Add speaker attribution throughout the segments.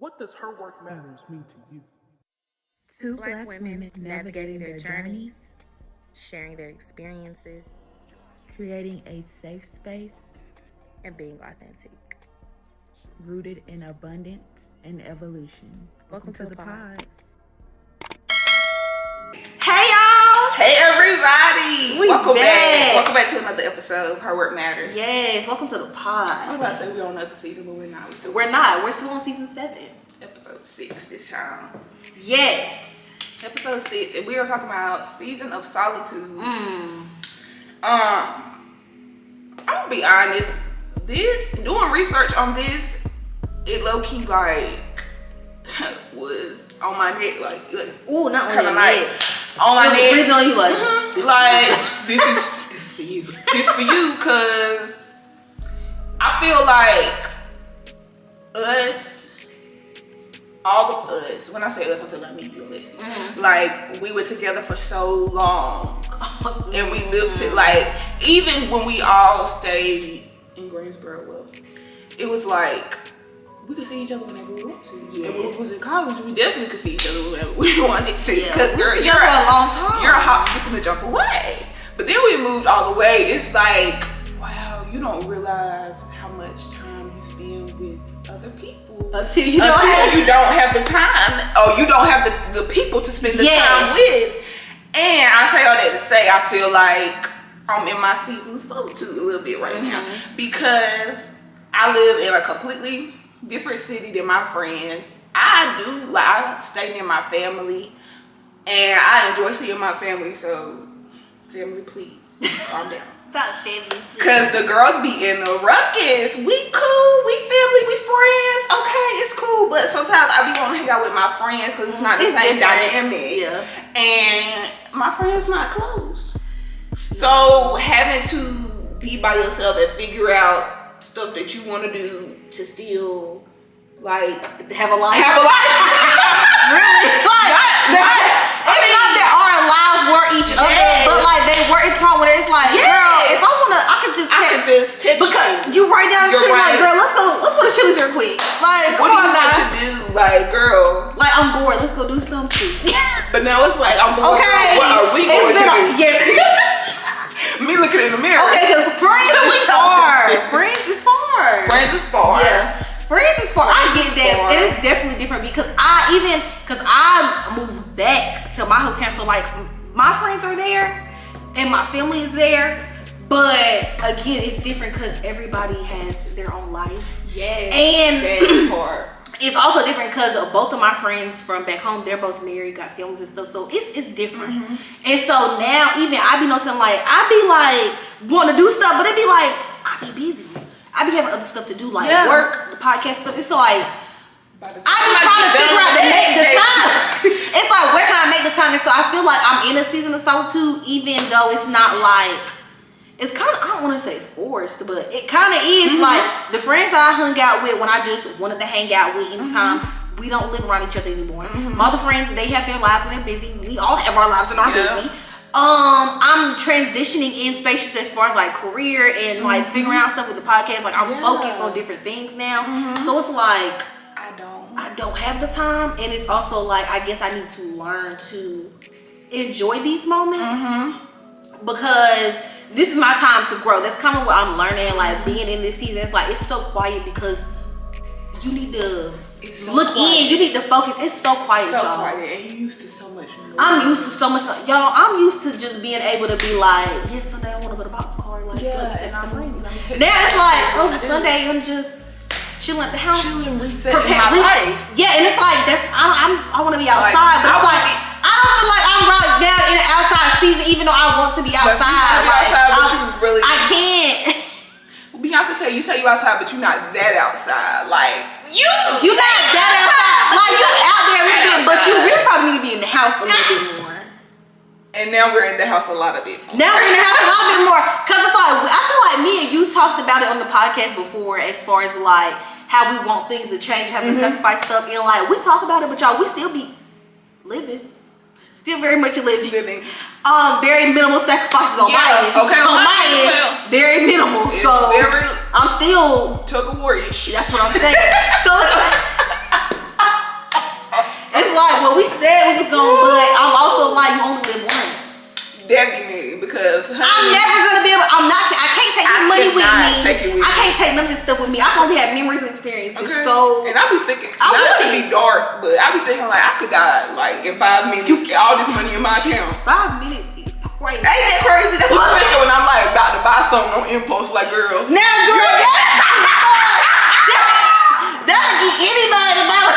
Speaker 1: What does her work matters mean to you?
Speaker 2: Two Black women navigating their journeys, sharing their experiences,
Speaker 3: creating a safe space,
Speaker 2: and being authentic.
Speaker 3: Rooted in abundance and evolution.
Speaker 2: Welcome to the pod.
Speaker 4: Hey y'all!
Speaker 5: Hey everybody!
Speaker 4: Welcome back.
Speaker 5: Welcome back to another episode of Her Work Matters.
Speaker 4: Yes, welcome to the pod.
Speaker 5: I was about to say we're on another season, but we're not.
Speaker 4: We're still on season 7.
Speaker 5: Episode 6 this time.
Speaker 4: Yes.
Speaker 5: Episode 6, and we are talking about Season of Solitude. I'm gonna be honest. Doing research on this, it low key like was on my neck, like
Speaker 4: ooh, not on your
Speaker 5: like,
Speaker 4: neck.
Speaker 5: On my neck.
Speaker 4: Breathing on you like,
Speaker 5: this for you. This for you, cause I feel like all of us, when I say us, I'm talking about me, you and Lexi. Like, we were together for so long. And we lived to, like, even when we all stayed in Greensboro, well, it was like, we could see each other whenever we want to.
Speaker 4: Yes.
Speaker 5: And when we was in college, we definitely could see each other whenever we wanted to.
Speaker 4: Yeah.
Speaker 5: Because
Speaker 4: you're for a long time.
Speaker 5: You're a hop, skip, and a jump away. But then we moved all the way. It's like, wow, you don't realize how much time you spend with other people
Speaker 4: until you don't
Speaker 5: have the time, or you don't have the people to spend the time with. And I say all that to say, I feel like I'm in my season of solitude a little bit right now, because I live in a completely different city than my friends. I stay near my family, and I enjoy seeing my family. So, family, please calm down. Cause the girls be in the ruckus. We cool, we family, we friends. Okay, it's cool. But sometimes I be wanting to hang out with my friends because it's not the same dynamic.
Speaker 4: Yeah.
Speaker 5: And my friends not close. So having to be by yourself and figure out stuff that you want to do to still like
Speaker 4: have a life.
Speaker 5: Really?
Speaker 4: It's not that our lives were each other, but like they were in time when it's like, girl, if I wanna, I could just
Speaker 5: text
Speaker 4: because you write down shit like, girl, let's go to Chili's real quick. Like,
Speaker 5: what do you want to do? Like, girl,
Speaker 4: like I'm bored. Let's go do something.
Speaker 5: But now it's like I'm bored.
Speaker 4: Okay,
Speaker 5: what are we going to do? Me looking in the mirror.
Speaker 4: Okay, because friends is far. Friends is far.
Speaker 5: Friends is far.
Speaker 4: Yeah. Friends is far. I get that. It is definitely different because I moved back to my hometown, so like my friends are there and my family is there, but again, it's different because everybody has their own life.
Speaker 5: Yes.
Speaker 4: And
Speaker 5: that part.
Speaker 4: It's also different because both of my friends from back home, they're both married, got families and stuff, so it's different. And so now even I be noticing, like I be like wanting to do stuff, but it be like I be busy. I be having other stuff to do, like work, the podcast stuff. It's like I be trying to figure out to make the time. It's like, where can I make the time? And so I feel like I'm in a season of solitude, even though it's not like, it's kind of, I don't want to say forced, but it kind of is. Like the friends that I hung out with when I just wanted to hang out with anytime, we don't live around each other anymore. My other friends, they have their lives and they're busy. We all have our lives and are busy. I'm transitioning in spaces as far as like career and like figuring out stuff with the podcast. Like I'm focused on different things now. So it's like I don't have the time, and it's also like I guess I need to learn to enjoy these moments because this is my time to grow. That's kind of what I'm learning. Like being in this season, it's like it's so quiet because you need to look in. You need to focus. It's so quiet, y'all.
Speaker 5: So quiet, and you used to so much noise.
Speaker 4: I'm used to so much, y'all. I'm used to just being able to be like, yes, Sunday I want to go to boxcar. Like, let me text the friends. Now it's like, oh, Sunday I'm just chilling at the house,
Speaker 5: resetting my life.
Speaker 4: Yeah, and it's like I want to be outside, but it's like I don't feel like I'm right now in the outside season, even though I want to be outside. I can't.
Speaker 5: Beyonce said you say you outside, but you're not that outside. Like
Speaker 4: you not that outside. Like you out there a little bit, but you really probably need to be in the house a little bit more.
Speaker 5: And now we're in the house a lot of bit more.
Speaker 4: Now we're in the house a lot bit more, cause it's like I feel like me and you talked about it on the podcast before, as far as like how we want things to change, having to sacrifice stuff, and like we talk about it, but y'all, we still be living. Still very much living. Very minimal sacrifices on my end.
Speaker 5: Okay,
Speaker 4: on my end, very minimal.
Speaker 5: It's
Speaker 4: so
Speaker 5: very
Speaker 4: I'm still
Speaker 5: tug of war-ish.
Speaker 4: That's what I'm saying. So it's like, none of this stuff with me. I can only have memories and experiences.
Speaker 5: Okay.
Speaker 4: So,
Speaker 5: and I be thinking, not to be dark, but I be thinking like I could die like in 5 minutes. You get all this money in my account.
Speaker 4: 5 minutes is crazy.
Speaker 5: Ain't that crazy? That's what I'm thinking when I'm like about to buy something on impulse. Like, girl,
Speaker 4: Now, girl, that'll get anybody about.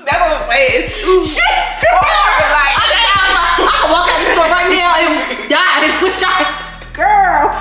Speaker 5: That's what I'm saying. Shit's hard. Like,
Speaker 4: I can walk out the store right now and die and wish girl.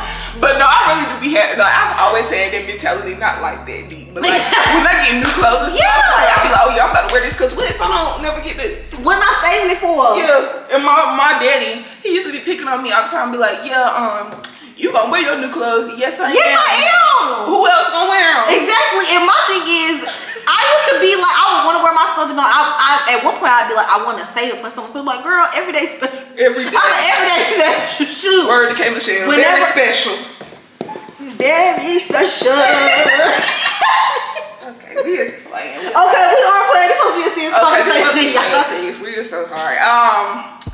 Speaker 5: but no, I really do be happy. Like, I've always had that mentality, not like that deep, but like when I get new clothes and stuff, like, I be like, oh yeah, I'm about to wear this because what if I don't never get this?
Speaker 4: What am I saving it for?
Speaker 5: Yeah, and my daddy, he used to be picking on me all the time, be like, yeah, you gonna wear your new clothes? Yes, I am.
Speaker 4: Yes, I am.
Speaker 5: Who else gonna wear them?
Speaker 4: Exactly. And my thing is, I used to be like, I would want to wear my stuff. At one point, I'd be like, I want to save it for someone. But like, girl, everyday special.
Speaker 5: Every day.
Speaker 4: Everyday special. Shoot.
Speaker 5: Word to K. Michelle. Very special.
Speaker 4: Very special.
Speaker 5: Okay, we is playing.
Speaker 4: Okay, we are playing. This supposed to be a serious conversation.
Speaker 5: We're so sorry.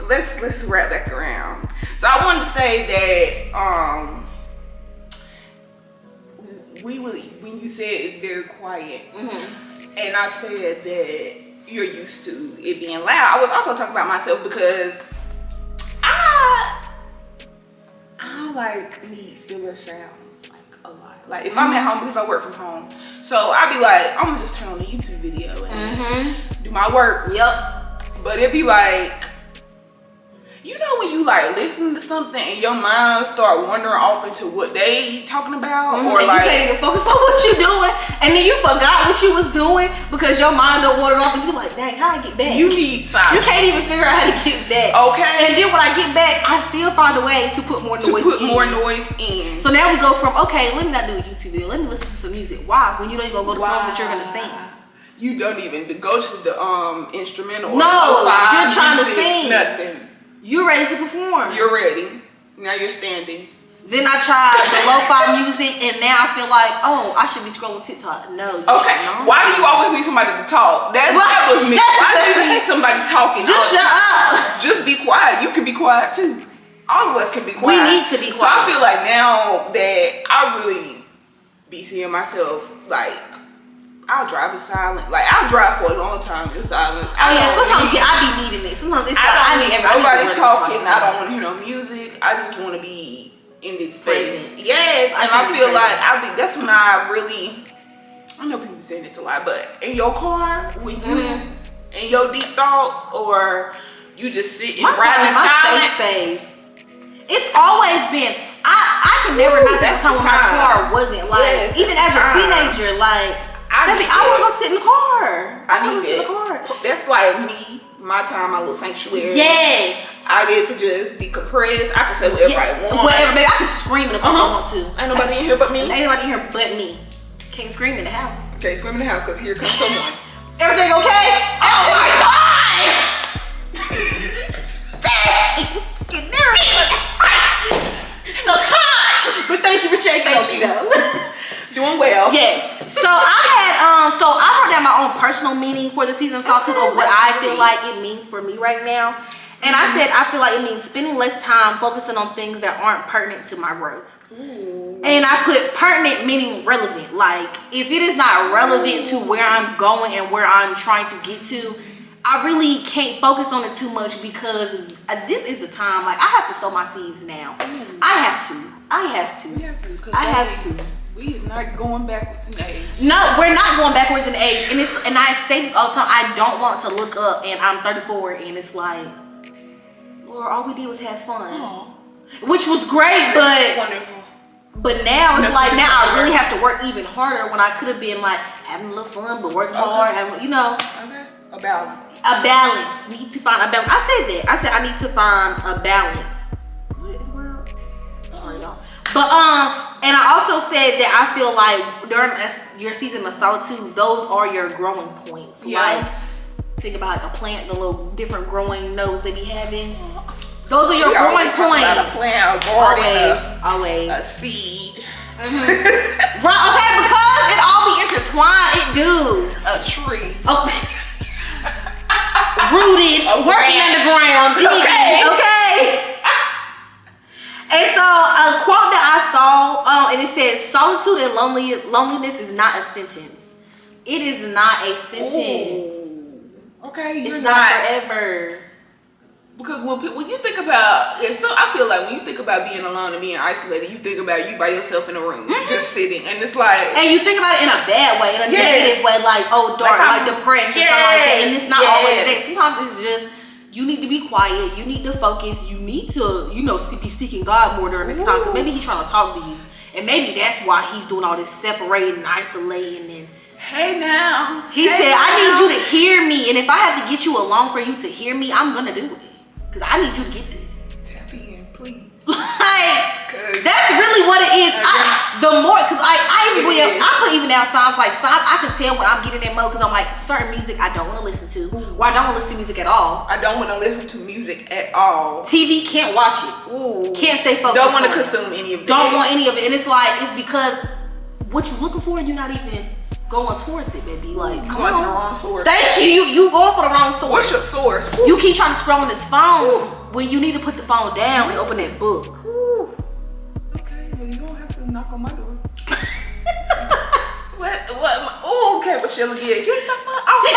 Speaker 5: Let's wrap back around. So I wanted to say that when you said it's very quiet, and I said that you're used to it being loud. I was also talking about myself because I like need filler sounds like a lot. Like if I'm at home because I work from home, so I be like, I'm gonna just turn on the YouTube video and do my work.
Speaker 4: Yep.
Speaker 5: But it be like, you know when you like listening to something and your mind start wandering off into what they talking about, or
Speaker 4: and
Speaker 5: like
Speaker 4: you can't even focus on what you doing, and then you forgot what you was doing because your mind don't wander off, and you like, dang, how I get back?
Speaker 5: you need silence.
Speaker 4: You can't even figure out how to get back.
Speaker 5: Okay.
Speaker 4: And then when I get back, I still find a way to put more noise in. So now we go from, okay, let me not do a YouTube video. Let me listen to some music. Why? When you know you're gonna go to songs that you're gonna sing.
Speaker 5: You don't even go to the instrumental.
Speaker 4: No,
Speaker 5: or
Speaker 4: you're trying to
Speaker 5: music,
Speaker 4: sing.
Speaker 5: Nothing.
Speaker 4: You're ready to perform.
Speaker 5: You're ready. Now you're standing.
Speaker 4: Then I tried the lo-fi music, and now I feel like, oh, I should be scrolling TikTok. No.
Speaker 5: Okay. Why do you always need somebody to talk? That was me. Why do you need somebody talking?
Speaker 4: Just shut up.
Speaker 5: Just be quiet. You can be quiet too. All of us can be quiet.
Speaker 4: We need to be quiet.
Speaker 5: So I feel like now that I really be seeing myself, like, I'll drive in silence. Like, I'll drive for a long time in silence.
Speaker 4: Oh yeah, sometimes I be needing it. Sometimes it's like I need
Speaker 5: nobody talking. I don't want to hear no music. I just want to be in this space.
Speaker 4: Present.
Speaker 5: Yes, and I feel like that's when I really. I know people saying this a lot, but in your car, when you in your deep thoughts, or you just sit and ride in silence.
Speaker 4: Safe space. It's always been. I can never not think of time when my car wasn't like. Even as a teenager, like. I want to go sit in the car.
Speaker 5: I need to sit in the car. That's like me, my time, my little sanctuary.
Speaker 4: Yes.
Speaker 5: I get to just be compressed. I can say whatever I want.
Speaker 4: Whatever, baby. I can scream in the car if I want to.
Speaker 5: Ain't nobody in here but me.
Speaker 4: Ain't nobody in here but me. Can't scream in the house.
Speaker 5: Can't scream in the house because here comes someone.
Speaker 4: Everything okay? Oh my God! Dang! Get nervous. So hot. But thank you for checking on me though.
Speaker 5: Doing well.
Speaker 4: Yes. So I wrote down my own personal meaning for the season of Solitude of what I feel like it means for me right now. And I said I feel like it means spending less time focusing on things that aren't pertinent to my growth. And I put pertinent meaning relevant. Like if it is not relevant to where I'm going and where I'm trying to get to, I really can't focus on it too much because this is the time. Like I have to sow my seeds now. I have to. I have to.
Speaker 5: We is not going backwards in age.
Speaker 4: No, we're not going backwards in age. And I say this all the time, I don't want to look up and I'm 34 and it's like, Lord, all we did was have fun.
Speaker 5: Aww.
Speaker 4: Which was great, but
Speaker 5: wonderful.
Speaker 4: But now it's like now I really have to work even harder when I could have been like having a little fun but working hard and
Speaker 5: Okay. A balance.
Speaker 4: A balance. Need to find a balance. I said that. I said I need to find a balance. What in the world? Sorry, y'all. But and I also said that I feel like during your season of solitude, those are your growing points.
Speaker 5: Yeah.
Speaker 4: Like think about like a plant, the little different growing nodes they be having. Those are your growing points.
Speaker 5: About a plant, a garden,
Speaker 4: always.
Speaker 5: a seed.
Speaker 4: Right? Okay, because it all be intertwined. It do.
Speaker 5: A tree.
Speaker 4: Oh. Rooted, working underground.
Speaker 5: Okay.
Speaker 4: Okay. And so a quote that I saw, and it says, "Solitude and loneliness is not a sentence. It is not a sentence.
Speaker 5: Ooh. Okay,
Speaker 4: it's not forever."
Speaker 5: Because when you think about it, so I feel like when you think about being alone and being isolated, you think about you by yourself in a room, just sitting, and it's like,
Speaker 4: and you think about it in a bad way, in a negative way, like dark, like depressed, or something like that. And it's not always that. Sometimes it's just you need to be quiet, you need to focus, you need to, be seeking God more during this time, because maybe He's trying to talk to you, and maybe that's why He's doing all this separating, isolating, and.
Speaker 5: Hey now.
Speaker 4: He said, "I need you to hear me, and if I have to get you along for you to hear me, I'm gonna do it. Because I need you to get this."
Speaker 5: Tap in, please.
Speaker 4: That's really what it is. I put even down signs I can tell when I'm getting in mode, because I'm like, certain music I don't want to listen to, or I don't want to listen to music at all.
Speaker 5: I don't want to listen to music at all.
Speaker 4: TV, can't watch it.
Speaker 5: Ooh.
Speaker 4: Can't stay focused.
Speaker 5: Don't want to consume any of it.
Speaker 4: Don't want any of it. And it's like, it's because what you're looking for, you're not even going towards it, baby. Like, come on.
Speaker 5: To the wrong source.
Speaker 4: Thank you. You going for the wrong source.
Speaker 5: What's your source? Ooh.
Speaker 4: You keep trying to scroll on this phone when you need to put the phone down and open that book.
Speaker 5: Ooh. Okay, well, you don't have to knock on my door. What? Oh, okay, but Sheila, get the fuck off my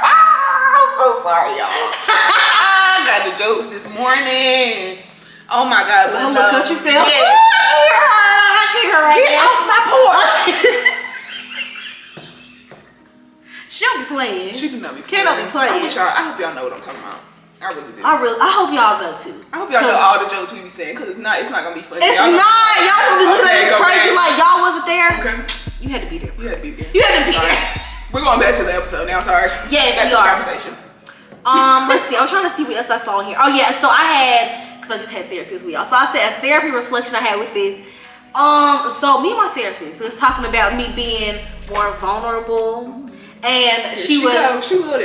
Speaker 5: I'm so sorry, y'all. I got the jokes this morning. Oh my God, but
Speaker 4: look at yourself.
Speaker 5: Yeah. Get off my porch.
Speaker 4: She'll be playing.
Speaker 5: She do not be playing.
Speaker 4: Can't be playing.
Speaker 5: I hope y'all know what I'm talking about. I really do.
Speaker 4: I hope y'all go too.
Speaker 5: I hope y'all know all the jokes we be saying, because it's not gonna be funny.
Speaker 4: It's not. Y'all gonna be looking at this crazy like y'all wasn't there.
Speaker 5: Okay.
Speaker 4: You had to be there.
Speaker 5: You had to be there.
Speaker 4: You had to be there.
Speaker 5: We're going back to the episode now. Sorry.
Speaker 4: Yes,
Speaker 5: back
Speaker 4: we
Speaker 5: to the
Speaker 4: are.
Speaker 5: conversation.
Speaker 4: Let's see. I was trying to see what else I saw in here. Oh yeah. So I had, because I just had therapy this week. So I said a therapy reflection I had with this. So me and my therapist was talking about me being more vulnerable, and she would at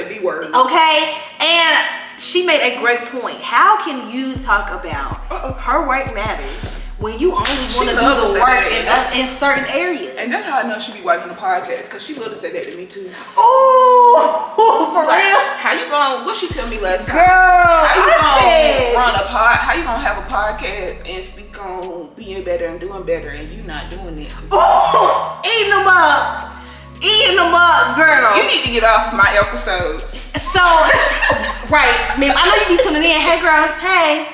Speaker 4: the word. Okay, and she made a great point. How can you talk about her work matters when you only want to do the work in certain areas?
Speaker 5: And that's how I know she be watching the podcast, because she would have said that to me too.
Speaker 4: Oh, for real?
Speaker 5: How you gonna? What she tell me last time?
Speaker 4: Girl,
Speaker 5: How you gonna have a podcast and speak on being better and doing better, and you not doing it?
Speaker 4: Oh, eating them up, girl.
Speaker 5: You need to get off my episode.
Speaker 4: So, right, ma'am, I know you be tuning in. Hey, girl, hey.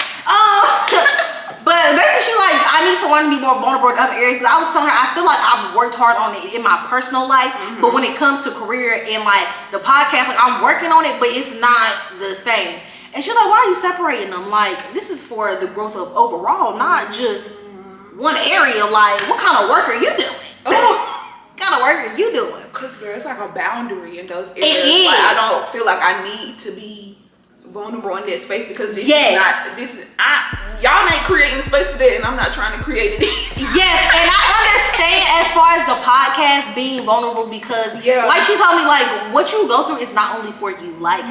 Speaker 4: But basically, she's like, I need to learn to be more vulnerable in other areas. Because I was telling her, I feel like I've worked hard on it in my personal life, but when it comes to career and like the podcast, like I'm working on it, but it's not the same. And she's like, why are you separating them? Like, this is for the growth of overall, not just one area. Like, what kind of work are you doing? What kind of work are you doing?
Speaker 5: Because girl, it's like a boundary in those areas.
Speaker 4: It is.
Speaker 5: Like, I don't feel like I need to be vulnerable in that space, because y'all ain't creating the space for that, and I'm not trying to create it.
Speaker 4: Yes, and I understand as far as the podcast being vulnerable, because like she told me, like what you go through is not only for you. Like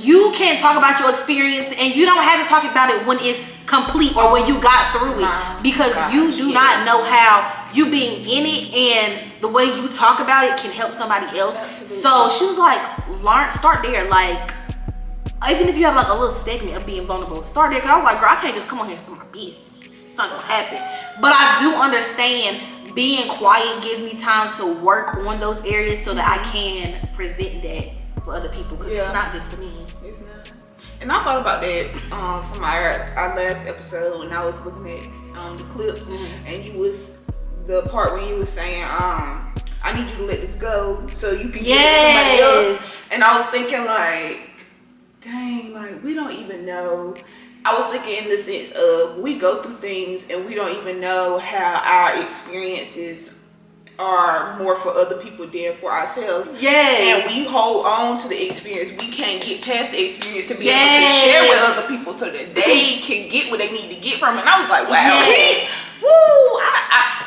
Speaker 4: you can talk about your experience, and you don't have to talk about it when it's complete or when you got through it, because you do not know how you being in it and the way you talk about it can help somebody else. Absolutely. So she was like, start there. Like, even if you have like a little segment of being vulnerable, start there. Cause I was like, girl, I can't just come on here and spend my business. It's not gonna happen. But I do understand being quiet gives me time to work on those areas so that I can present that for other people. Cause it's not just for me.
Speaker 5: It's not. And I thought about that from our last episode when I was looking at the clips, and the part when you was saying, I need you to let this go so you can get somebody else. And I was thinking like, dang, like we don't even know. I was thinking in the sense of we go through things and we don't even know how our experiences are more for other people than for ourselves. And we hold on to the experience. We can't get past the experience to be able to share with other people so that they can get what they need to get from it. And I was like, wow,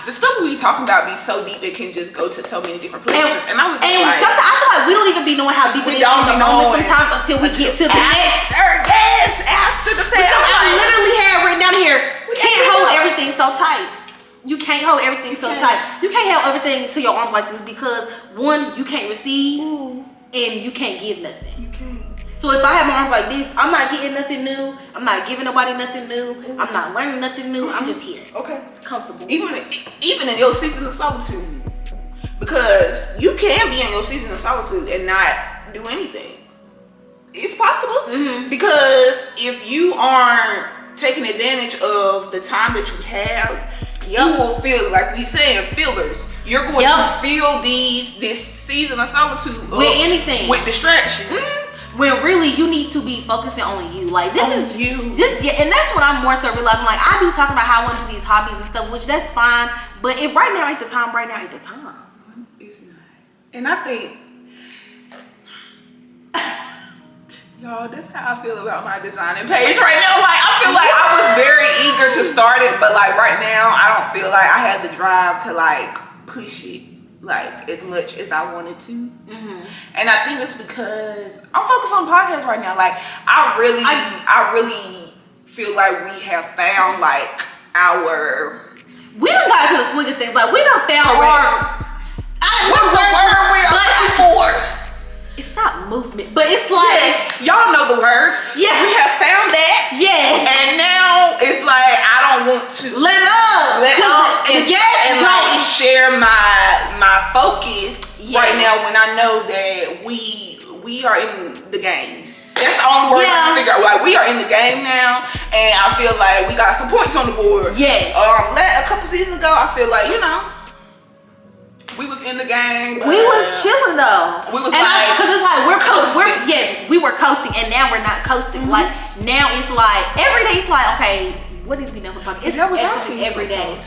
Speaker 5: the stuff we talking about be so deep it can just go to so many different places. And I was like,
Speaker 4: sometimes I feel like we don't even be knowing how deep it is in the moment sometimes until we get to the next.
Speaker 5: After the fact.
Speaker 4: I literally have written down here, can't hold everything so tight. You can't hold everything so tight. You can't hold everything to your arms like this because one, you can't receive and you can't give nothing.
Speaker 5: You can't.
Speaker 4: So if I have my arms like this, I'm not getting nothing new. I'm not giving nobody nothing new. I'm not learning nothing new. I'm just here.
Speaker 5: Okay.
Speaker 4: Comfortable.
Speaker 5: Even in your season of solitude, because you can be in your season of solitude and not do anything. It's possible. Because if you aren't taking advantage of the time that you have, you will feel, like we saying, fillers. You're going to fill this season of solitude
Speaker 4: with anything,
Speaker 5: with distraction.
Speaker 4: When really you need to be focusing on you. Like this is
Speaker 5: you.
Speaker 4: And that's what I'm more so realizing. Like I be talking about how I want to do these hobbies and stuff, which that's fine. But if right now ain't the time,
Speaker 5: It's not. And I think, y'all, that's how I feel about my designing page right now. Like I feel like I was very eager to start it, but like right now I don't feel like I have the drive to like push it like as much as I wanted to. And I think it's because I'm focused on podcasts right now. Like I really feel like we have found like
Speaker 4: we done got to the swing of things. Like we done found
Speaker 5: what's the word we are looking for?
Speaker 4: It's not movement, but it's like
Speaker 5: y'all know the word.
Speaker 4: Yeah,
Speaker 5: we have found that.
Speaker 4: Yes,
Speaker 5: and now it's like I don't want to
Speaker 4: let up
Speaker 5: and like share my focus right now when I know that we are in the game. That's the only word I can figure out. Like we are in the game now, and I feel like we got some points on the board.
Speaker 4: Yes.
Speaker 5: A couple seasons ago, I feel like we was in the game.
Speaker 4: We was chilling though.
Speaker 5: We was
Speaker 4: because it's like we're
Speaker 5: coasting.
Speaker 4: we were coasting, and now we're not coasting. Like now it's like every day. It's like okay, what did we know for podcast? It's
Speaker 5: that was our
Speaker 4: every day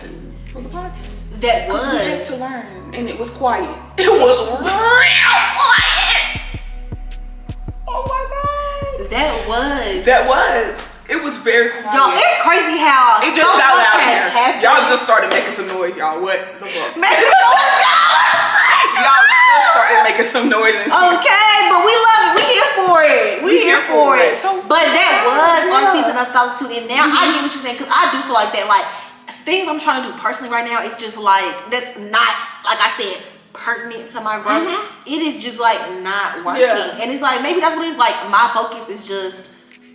Speaker 5: for the podcast.
Speaker 4: That was
Speaker 5: we had to learn, and it was quiet. It was real quiet. Oh my god.
Speaker 4: That was.
Speaker 5: It was very quiet.
Speaker 4: Y'all, it's crazy how
Speaker 5: it just got loud here.
Speaker 4: Happened.
Speaker 5: Y'all just started making some noise, y'all. What the fuck?
Speaker 4: Making noise,
Speaker 5: y'all just started making some noise.
Speaker 4: Okay, but we love it. We here for it. We here for it. So, but that was our season of solitude, and now I get what you're saying because I do feel like that. Like things I'm trying to do personally right now, it's just like that's not like I said pertinent to my growth. It is just like not working, and it's like maybe that's what it is. Like my focus is just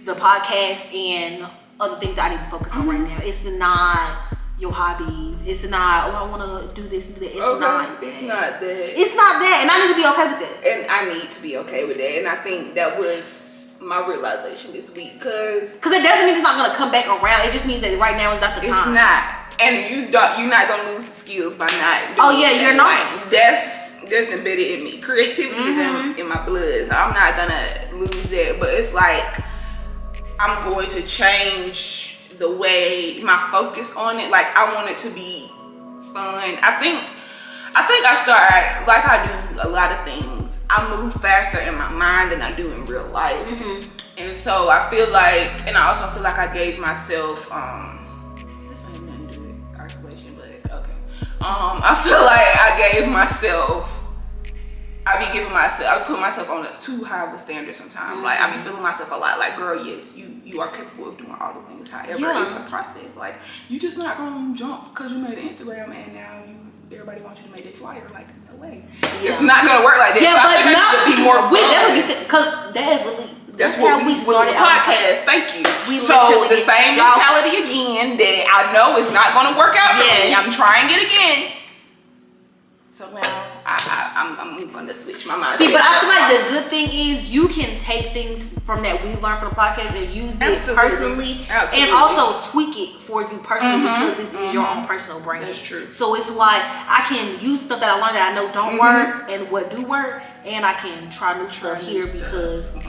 Speaker 4: the podcast and other things that I need to focus on right now. It's not your hobbies. It's not I want to do this and do that. It's not that.
Speaker 5: It's not that.
Speaker 4: It's not that, and I need to be okay with that.
Speaker 5: And I need to be okay with that, and I think that was my realization this week because
Speaker 4: it doesn't mean it's not gonna come back around. It just means that right now is not the time.
Speaker 5: It's not, and you're not gonna lose the skills by not.
Speaker 4: You're not.
Speaker 5: Like, that's embedded in me. Creativity is in my blood. So I'm not gonna lose that, but it's like I'm going to change the way my focus on it. Like I want it to be fun. I think I started like I do a lot of things. I move faster in my mind than I do in real life, and so I feel like, and I also feel like I gave myself. This ain't nothing to do with isolation, but okay. I feel like I gave myself. I put myself on a too high of a standard sometimes. Like I be feeling myself a lot. Like, girl, yes, you are capable of doing all the things. However, it's a process. Like you just not gonna jump because you made an Instagram and now everybody wants you to make that flyer. Like no way. It's not gonna work like that.
Speaker 4: Yeah,
Speaker 5: so
Speaker 4: but
Speaker 5: I
Speaker 4: no,
Speaker 5: be more fun.
Speaker 4: we definitely because that is literally
Speaker 5: that's what we started our podcast. Thank you. So the same mentality again that I know is not gonna work out for me. I'm trying it again. So now I'm gonna switch my mind.
Speaker 4: See, but I feel like the good thing is you can take things from that we learned from the podcast and use it personally, and also tweak it for you personally because this is your own personal brand.
Speaker 5: That's true.
Speaker 4: So it's like I can use stuff that I learned that I know don't work and what do work, and I can try new stuff here because it's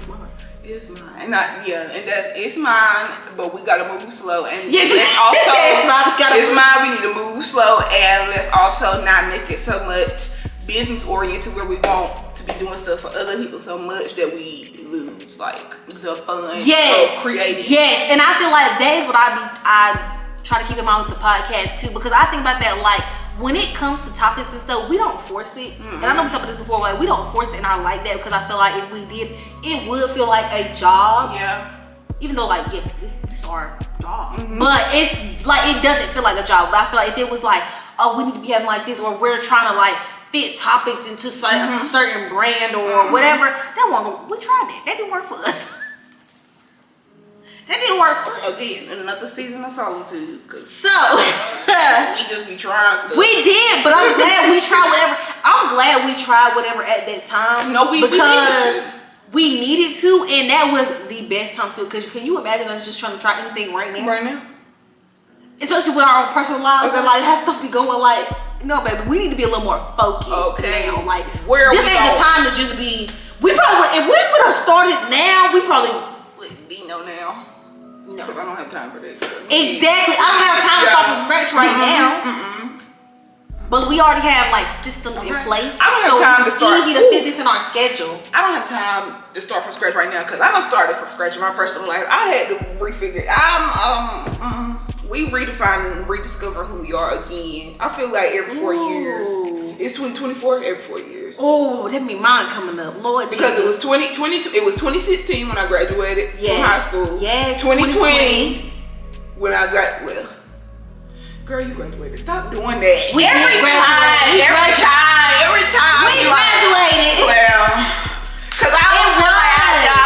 Speaker 4: mine.
Speaker 5: It's mine, and that it's mine. But we gotta move slow, and
Speaker 4: yes,
Speaker 5: let's also
Speaker 4: it's
Speaker 5: mine. We need to move slow, and let's also not make it so much business oriented where we want to be doing stuff for other people so much that we lose like the fun of creating. Yes,
Speaker 4: and I feel like that is what I try to keep in mind with the podcast too, because I think about that like. When it comes to topics and stuff, we don't force it. And I know we talked about this before, like we don't force it, and I like that because I feel like if we did, it would feel like a job.
Speaker 5: Yeah.
Speaker 4: Even though, like, yes, this is our job, but it's like it doesn't feel like a job. But I feel like if it was like, oh, we need to be having like this, or we're trying to like fit topics into a certain brand or whatever. That one, we tried that. That didn't work for us. That didn't work for us.
Speaker 5: Again, another season of Solitude.
Speaker 4: So
Speaker 5: we just be trying stuff.
Speaker 4: we did, but I'm glad we tried whatever. I'm glad we tried whatever at that time.
Speaker 5: No, because
Speaker 4: we needed to, and that was the best time to. Because can you imagine us just trying to try anything right now?
Speaker 5: Right now,
Speaker 4: especially with our own personal lives and like have stuff be going like. No, baby, we need to be a little more focused now. Like,
Speaker 5: where
Speaker 4: this ain't the time to just be. We probably would, if we would have started now, we probably
Speaker 5: wouldn't be now.
Speaker 4: No,
Speaker 5: because I don't have time for that.
Speaker 4: Exactly, I don't have time to start from scratch right now. But we already have like systems in place.
Speaker 5: I don't have time to start.
Speaker 4: It's easy to fit this in our schedule.
Speaker 5: I don't have time to start from scratch right now because I done started from scratch in my personal life. I had to refigure. We redefine and rediscover who we are again. I feel like every 4 years. It's 2024 every 4 years.
Speaker 4: Oh, that mean mine coming up, Lord.
Speaker 5: Because
Speaker 4: Jesus.
Speaker 5: it was 2020. It was 2016 when I graduated from high school.
Speaker 4: Yes.
Speaker 5: 2020 when I got girl, you graduated. Stop doing that.
Speaker 4: We
Speaker 5: every time. We
Speaker 4: graduated.
Speaker 5: Well, because I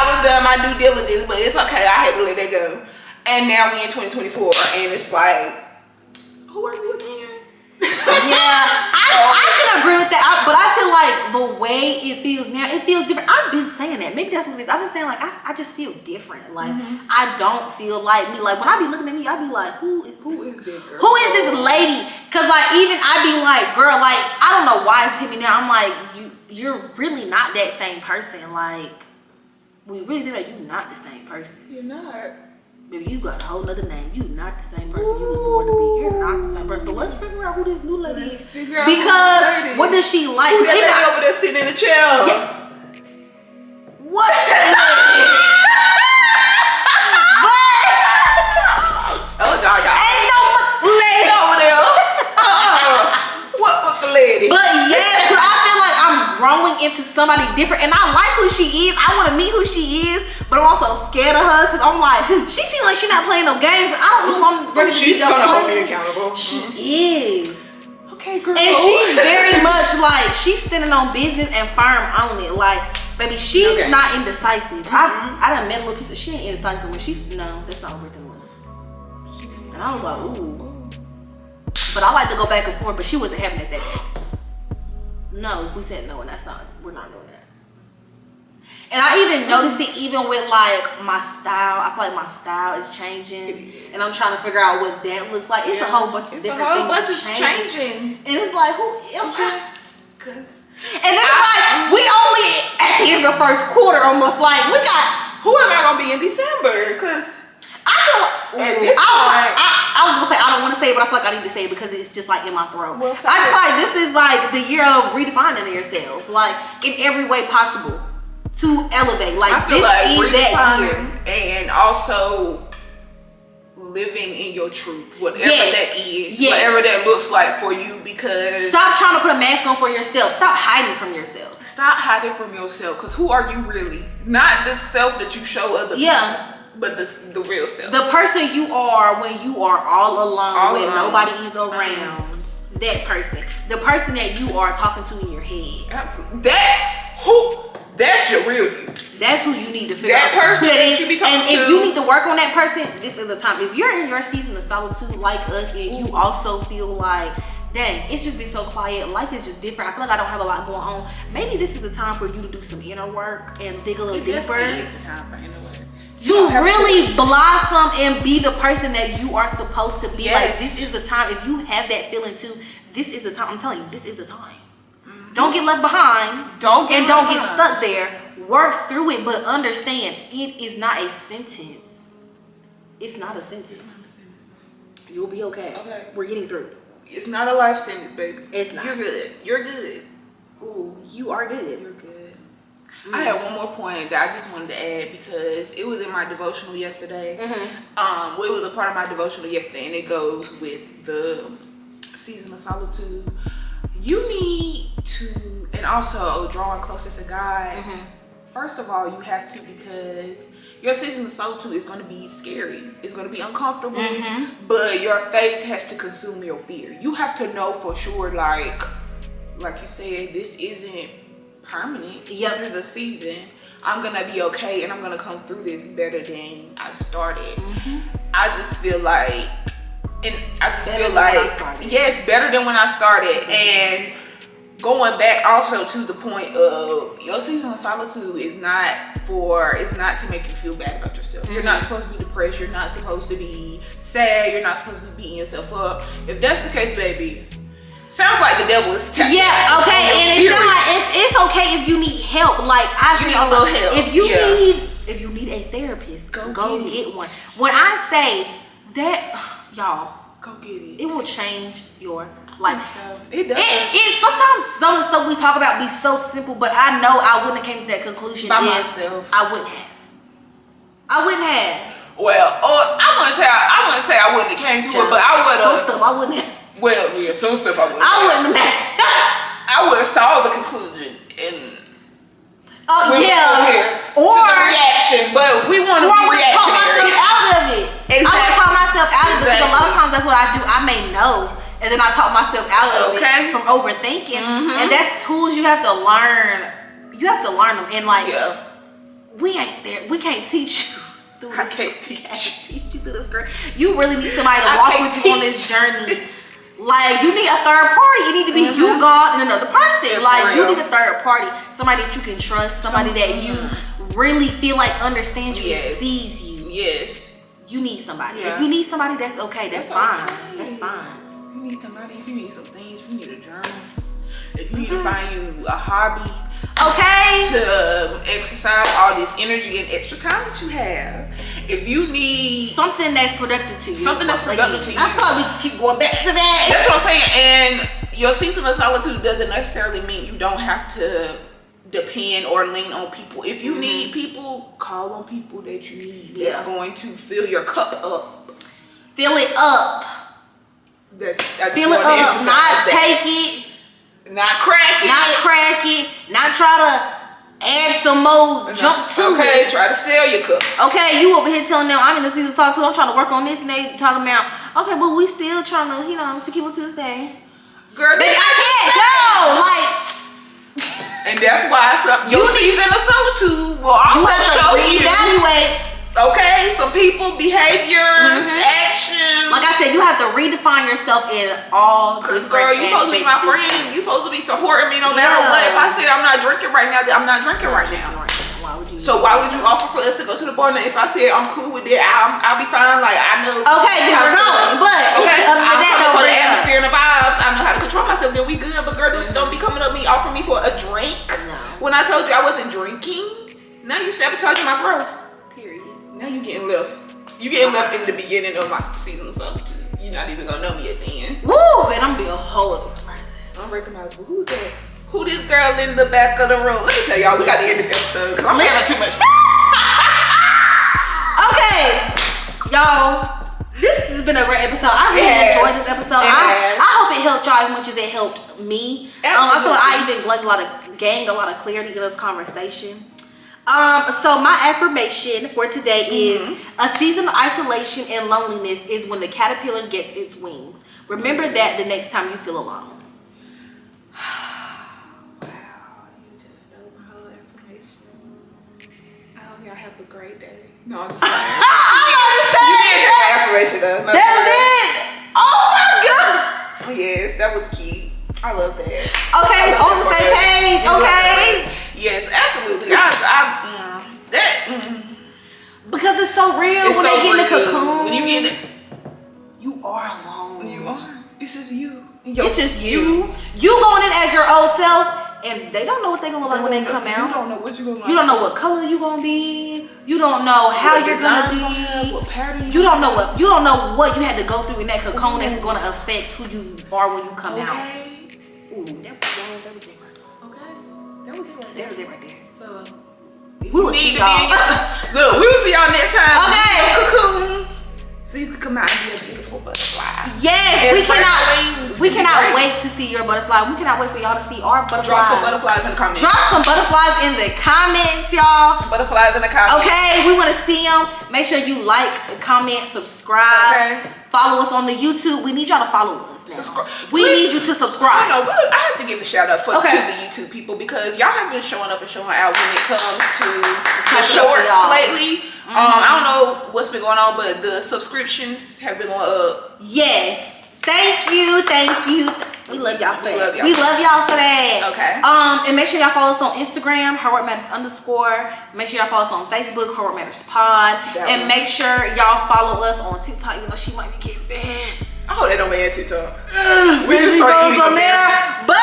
Speaker 5: was done my due diligence, but it's okay. I had to let that go. And now we in 2024, and it's like, who are you again?
Speaker 4: I can agree with that, but I feel like the way it feels now, it feels different. I've been saying that. Maybe that's what it is. I've been saying like I just feel different. Like I don't feel like me. Like when I be looking at me, I be like, who is
Speaker 5: this girl?
Speaker 4: Who is this lady? Cause like even I be like, girl, like I don't know why it's hitting me now. I'm like, you're really not that same person. Like when you really think about you're not the same person.
Speaker 5: You're not.
Speaker 4: Baby, you got a whole nother name. You not the same person you look born to be. You're not the same person. So let's figure out who this new lady is. Because what does she like?
Speaker 5: Who's that lady over there sitting in the chair?
Speaker 4: Yeah. What?
Speaker 5: Oh, y'all.
Speaker 4: Ain't no lady over there.
Speaker 5: What was the lady?
Speaker 4: But yes, I feel like I'm growing into somebody different, and I like who she is. I want to meet who she is. But I'm also scared of her because I'm like, she seems like she's not playing no games. I don't know if I'm ready to
Speaker 5: she's gonna hold me accountable.
Speaker 4: She is.
Speaker 5: Okay, girl.
Speaker 4: And she's very much like she's standing on business and firm on it. Like, baby, she's not indecisive. I done met a little piece of she ain't indecisive when she's that's not what we're doing. And I was like, ooh. But I like to go back and forth, but she wasn't having it that day. No, we said no, and we're not doing that. And I even noticed it even with like my style. I feel like my style is changing, and I'm trying to figure out what that looks like. It's a whole bunch of different things changing. And it's like, who am I? And it's like we only at the end of the first quarter, almost like we got.
Speaker 5: Who am I gonna be in December? Because
Speaker 4: I feel like I was gonna say I don't want to say it, but I feel like I need to say it because it's just like in my throat.
Speaker 5: Well,
Speaker 4: I just feel like this is like the year of redefining yourselves, like in every way possible. To elevate, like
Speaker 5: I feel
Speaker 4: this
Speaker 5: like
Speaker 4: is that year,
Speaker 5: and also living in your truth, whatever that is, whatever that looks like for you. Because
Speaker 4: stop trying to put a mask on for yourself. Stop hiding from yourself.
Speaker 5: Stop hiding from yourself. Because who are you really? Not the self that you show other people, but the real self. The person you are when you are all alone, when nobody is around. That person, the person that you are talking to in your head. Absolutely. That's your real you.
Speaker 4: That's who you need to figure
Speaker 5: out. That person that you be talking
Speaker 4: to. And if you need to work on that person, this is the time. If you're in your season of solitude like us, and you also feel like, dang, it's just been so quiet, life is just different, I feel like I don't have a lot going on, maybe this is the time for you to do some inner work and dig a little deeper.
Speaker 5: It's the time for inner work.
Speaker 4: To really blossom and be the person that you are supposed to be. Like, this is the time. If you have that feeling too, this is the time. I'm telling you, this is the time. Don't get left behind. Don't get stuck there. Work through it, but understand it is not a sentence. It's not a sentence. You'll be okay. Okay. We're getting through it.
Speaker 5: It's not a life sentence, baby.
Speaker 4: It's not.
Speaker 5: You're good. You're good.
Speaker 4: Ooh, you are good.
Speaker 5: You're good. I had one more point that I just wanted to add because it was in my devotional yesterday. Well, it was a part of my devotional yesterday, and it goes with the season of solitude. You need to, and also drawing closer to God. First of all, you have to, because your season of solitude is going to be scary. It's going to be uncomfortable, but your faith has to consume your fear. You have to know for sure, like, like you said, this isn't permanent.
Speaker 4: Yep.
Speaker 5: This is a season. I'm gonna be okay, and I'm gonna come through this better than I started. I just feel like, yes, better than when I started. And going back also to the point of your season of solitude is not to make you feel bad about yourself. You're not supposed to be depressed. You're not supposed to be sad. You're not supposed to be beating yourself up. If that's the case, baby, sounds like the devil is tapping.
Speaker 4: Yeah, okay, and it sounds like it's okay if you need help. Like I
Speaker 5: You need a little help.
Speaker 4: If you need a therapist, go get one. When I say that, y'all,
Speaker 5: go get it.
Speaker 4: it will change your life.
Speaker 5: It does.
Speaker 4: It sometimes some of the stuff we talk about be so simple, but I know I wouldn't have came to that conclusion
Speaker 5: By
Speaker 4: if
Speaker 5: myself.
Speaker 4: I wouldn't have.
Speaker 5: Well, I wouldn't say I wouldn't have came to it, but I would have.
Speaker 4: Some stuff I wouldn't have.
Speaker 5: Well, yeah, some stuff I wouldn't.
Speaker 4: I wouldn't have.
Speaker 5: I would have saw the conclusion and
Speaker 4: Oh
Speaker 5: we'll
Speaker 4: yeah.
Speaker 5: go here
Speaker 4: Or
Speaker 5: to the reaction, but we want to
Speaker 4: Or I
Speaker 5: be
Speaker 4: would talk myself
Speaker 5: reactionary.
Speaker 4: out of it. I would talk myself out of it because a lot of
Speaker 5: Exactly.
Speaker 4: times that's what I do. I may know, and then I talk myself out of
Speaker 5: Okay.
Speaker 4: it from overthinking. And that's tools you have to learn. You have to learn them, and like
Speaker 5: Yeah,
Speaker 4: we ain't there. We can't teach you. Through
Speaker 5: I
Speaker 4: this.
Speaker 5: can't teach.
Speaker 4: Teach you through this girl. You really need somebody to
Speaker 5: I
Speaker 4: walk
Speaker 5: can't
Speaker 4: with you on
Speaker 5: teach.
Speaker 4: this journey. Like you need a third party. It need to be you, God, and another person.
Speaker 5: Yeah, for
Speaker 4: like you
Speaker 5: real.
Speaker 4: need a third party, somebody that you can trust, somebody that you really feel like understands you
Speaker 5: Yes.
Speaker 4: and sees you.
Speaker 5: Yes.
Speaker 4: You need somebody.
Speaker 5: Yeah.
Speaker 4: If you need somebody, that's okay. That's fine.
Speaker 5: okay.
Speaker 4: That's fine.
Speaker 5: You need somebody. If you need some things, if you need a journal, if you need to find you a hobby,
Speaker 4: Okay.
Speaker 5: to exercise all this energy and extra time that you have. If you need
Speaker 4: Something that's productive to you.
Speaker 5: Something that's productive to you.
Speaker 4: I probably just keep going back to that.
Speaker 5: That's what I'm saying. And your season of solitude doesn't necessarily mean you don't have to depend or lean on people. If you need people, call on people that you need.
Speaker 4: Yeah.
Speaker 5: That's going to fill your cup up.
Speaker 4: Fill it up.
Speaker 5: I just
Speaker 4: Fill it
Speaker 5: wanted to
Speaker 4: up.
Speaker 5: emphasize
Speaker 4: Not
Speaker 5: that.
Speaker 4: take it.
Speaker 5: Not crack it.
Speaker 4: Not crack it. Not try to add some more junk to
Speaker 5: Okay,
Speaker 4: it.
Speaker 5: try to sell your cup.
Speaker 4: Okay, you over here telling them I'm in the season of solitude. I'm trying to work on this, and they talking about okay, but we still trying to, Tequila Tuesday.
Speaker 5: Girl,
Speaker 4: Baby, I can't go. Like
Speaker 5: and that's why your season of solitude will
Speaker 4: you
Speaker 5: also
Speaker 4: have to
Speaker 5: show you.
Speaker 4: reevaluate.
Speaker 5: Okay, some people, behaviors, actions.
Speaker 4: Like I said, you have to redefine yourself in all
Speaker 5: Cause
Speaker 4: different
Speaker 5: girl, you supposed to be my
Speaker 4: aspects.
Speaker 5: friend. You supposed to be supporting me no matter
Speaker 4: Yeah.
Speaker 5: what. If I said I'm not drinking right now, then I'm not drinking right now.
Speaker 4: Why would you?
Speaker 5: So why would you offer for us to go to the bar? Now, if I said I'm cool with it, I'll be fine. Like I know.
Speaker 4: Okay, then we're going. But
Speaker 5: Okay,
Speaker 4: other than
Speaker 5: I'm
Speaker 4: that,
Speaker 5: coming
Speaker 4: don't
Speaker 5: for the
Speaker 4: bring it up.
Speaker 5: atmosphere and the vibes. I know how to control myself. Then we good. But girl, just don't be coming up me offering me for a drink.
Speaker 4: No.
Speaker 5: When I told you I wasn't drinking, now you sabotaging my growth.
Speaker 4: Period.
Speaker 5: Now you getting left. You getting left in the beginning of my season of solitude. You're not even gonna know me at the end.
Speaker 4: Woo! And I'm gonna be a whole other person.
Speaker 5: Unrecognizable. Who's that? Who this girl in the back of the room? Let me tell y'all, we gotta end this episode because I'm having too much.
Speaker 4: Okay, y'all. This has been a great episode. I really
Speaker 5: Yes.
Speaker 4: enjoyed this episode.
Speaker 5: It has.
Speaker 4: I hope it helped y'all as much as it helped me. I feel like I even gained a lot of clarity in this conversation. So my affirmation for today is a season of isolation and loneliness is when the caterpillar gets its wings. Remember that the next time you feel alone.
Speaker 5: Wow, you just stole my whole information. I hope y'all have a great day. No, I'm just saying. You did have my affirmation though. No,
Speaker 4: That was it. Oh my god.
Speaker 5: Yes, that was key. I love that.
Speaker 4: Okay,
Speaker 5: I love
Speaker 4: on the
Speaker 5: that
Speaker 4: same
Speaker 5: for
Speaker 4: page.
Speaker 5: us.
Speaker 4: Okay.
Speaker 5: Yes, absolutely.
Speaker 4: Because it's so real
Speaker 5: It's
Speaker 4: when
Speaker 5: so
Speaker 4: they get in the
Speaker 5: real.
Speaker 4: cocoon.
Speaker 5: When you get in it,
Speaker 4: you are alone.
Speaker 5: you are. It's just you.
Speaker 4: It's just you. You going in as your old self, and they don't know what they're gonna look like when they come
Speaker 5: You
Speaker 4: out.
Speaker 5: don't know what you're gonna like.
Speaker 4: You don't know what color you gonna be. You don't know how
Speaker 5: What
Speaker 4: you're
Speaker 5: design
Speaker 4: gonna
Speaker 5: you gonna have,
Speaker 4: be.
Speaker 5: what pattern
Speaker 4: You don't know what you had to go through in that cocoon that's gonna affect who you are when you come out.
Speaker 5: Okay.
Speaker 4: Ooh, that was it right there.
Speaker 5: Okay. That was it right
Speaker 4: That
Speaker 5: there.
Speaker 4: was it right there.
Speaker 5: So
Speaker 4: We will
Speaker 5: need
Speaker 4: see
Speaker 5: to be in
Speaker 4: y'all.
Speaker 5: Look, we will see y'all next time.
Speaker 4: Okay.
Speaker 5: Cocoon. So you can come out and be a beautiful butterfly.
Speaker 4: Yes,
Speaker 5: And
Speaker 4: we
Speaker 5: spread
Speaker 4: cannot.
Speaker 5: your wings.
Speaker 4: We
Speaker 5: Be
Speaker 4: cannot
Speaker 5: great.
Speaker 4: wait to see your butterfly. We cannot wait for y'all to see our butterflies.
Speaker 5: Drop some butterflies in the comments.
Speaker 4: Drop some butterflies in the comments, y'all.
Speaker 5: Butterflies in the comments.
Speaker 4: Okay, we want to see them. Make sure you like, comment, subscribe.
Speaker 5: Okay.
Speaker 4: Follow us on the YouTube. We need y'all to follow us now.
Speaker 5: Subscribe.
Speaker 4: We need you to subscribe.
Speaker 5: I have to give a shout out to
Speaker 4: Okay.
Speaker 5: the YouTube people because y'all have been showing up and showing out when it comes to the
Speaker 4: Clap it up for
Speaker 5: shorts
Speaker 4: y'all.
Speaker 5: lately. I don't know what's been going on, but the subscriptions have been going up.
Speaker 4: Yes. Thank you. We love y'all for that.
Speaker 5: We love y'all
Speaker 4: for that.
Speaker 5: Okay.
Speaker 4: And make sure y'all follow us on Instagram, @HerWorkMatters_. Make sure y'all follow us on Facebook, Her Work Matters Pod. And make sure y'all follow us on TikTok. You know she might be getting banned.
Speaker 5: I hope they don't ban TikTok.
Speaker 4: We just started on there, but